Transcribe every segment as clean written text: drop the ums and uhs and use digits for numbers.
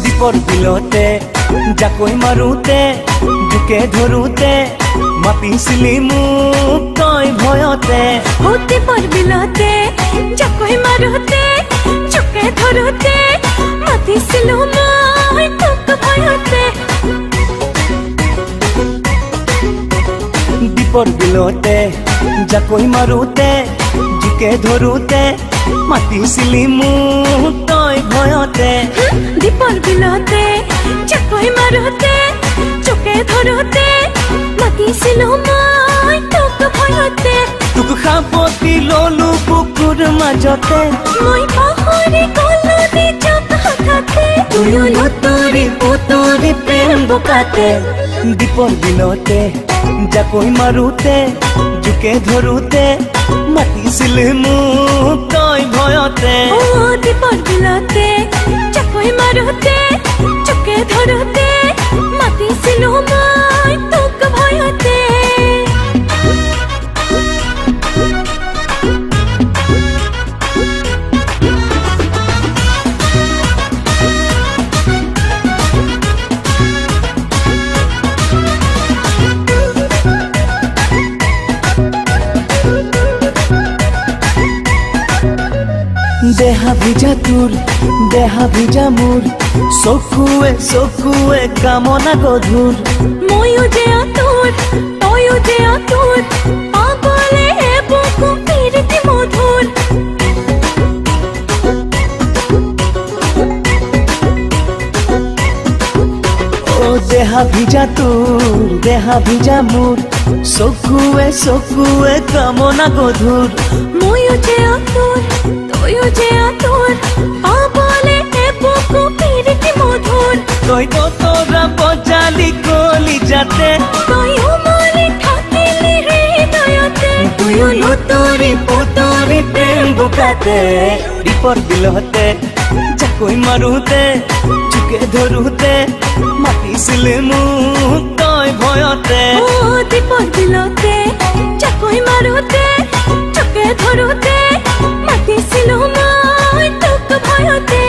দীপৰ বিলতে জাকৈ মাৰোতে বুকে ধৰোতে মাতিছিলি মোক তই ভয়তে। দীপৰ বিলতে জাকৈ মাৰোতে জোকে ধৰোতে মাতিছিলো মই তোক ভয়তে। দীপৰ বিলতে জাকৈ মাৰোতে জোকে ধৰোতে মাতিছিলি মোক তই ভয়তে। দীপৰ বিলতে জাকৈ মাৰোতে জোকে ধৰোতে মাতিছিলো মই তোক ভয়তে। তোক সাপতি ললো বুকুৰ মাজতে মই পাহৰি গলো নিজক হঠাতে। তুয়ো লুতুৰি পুতুৰি প্ৰেম বোকাতে। দীপৰ বিলতে জাকৈ মাৰোতে জোকে ধৰোতে মাতিছিলি মোক তই ভয়তে। দীপৰ বিলতে জাকৈ মাৰোতে জোকে ধৰোতে মাতিছিলো মই তোক ভয়তে। দেহা ভিজা তোৰ দেহা ভিজা মোৰ চকুৱে চকুৱে কামনা গধুৰ। ময়ো যে আতুৰ তয়ো যে আতুৰ পাগলে বুকু পিৰিতি মধুৰ। ও দেহা ভিজা তোৰ দেহা ভিজা মোৰ চকুৱে চকুৱে কামনা গধুৰ। ময়ো যে আতুর তয়ো যে আতুর পাগলে বুকু পিরিতি মধুর। তই তো তোরা বজালি কলি যাতে তয়ো মনে থাকিলি হৃদয়তে। তুয়ো লুতুৰি পুতুৰি প্ৰেম বোকাতে। দীপৰ বিলতে জাকৈ মাৰোতে জোকে ধৰোতে মাতিছিলি মোক তই ভয়তে। দীপৰ বিলতে জাকৈ মাৰোতে জোকে ধৰোতে মাতিছিলো মই তোক ভয়তে।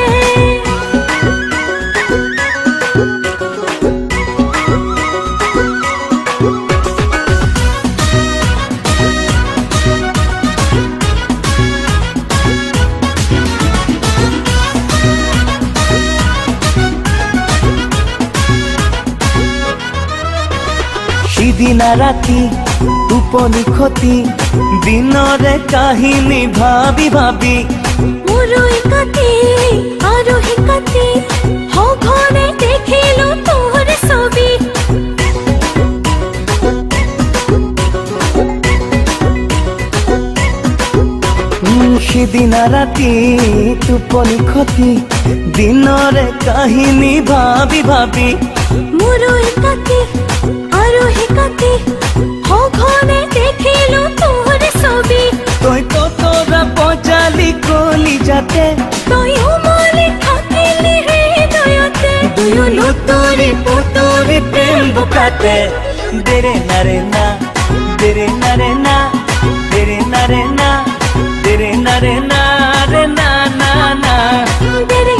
সিদিনা ৰাতি টোপনি খতি দিনৰে কাহিনী ভাবি ভাবি মোৰো একাতি আৰু একাতি সঘনে দেখিলো তোৰ ছবি। সিদিনা ৰাতি টোপনি খতি দিনৰে কাহিনী ভাবি ভাবি মোৰো একাতি আৰু একাতি সঘনে দেখিলো তোৰ ছবি। তই তো তোরা বজালি কলি যাতে তয়ো মনে থাকিলি হৃদয়তে। তুয়ো লুতুৰি পুতুৰি প্ৰেম বোকাতে। দেৰে নাৰে না দেৰে নাৰে না দেৰে নাৰে না দেৰে নাৰে না রে না না না। দেরে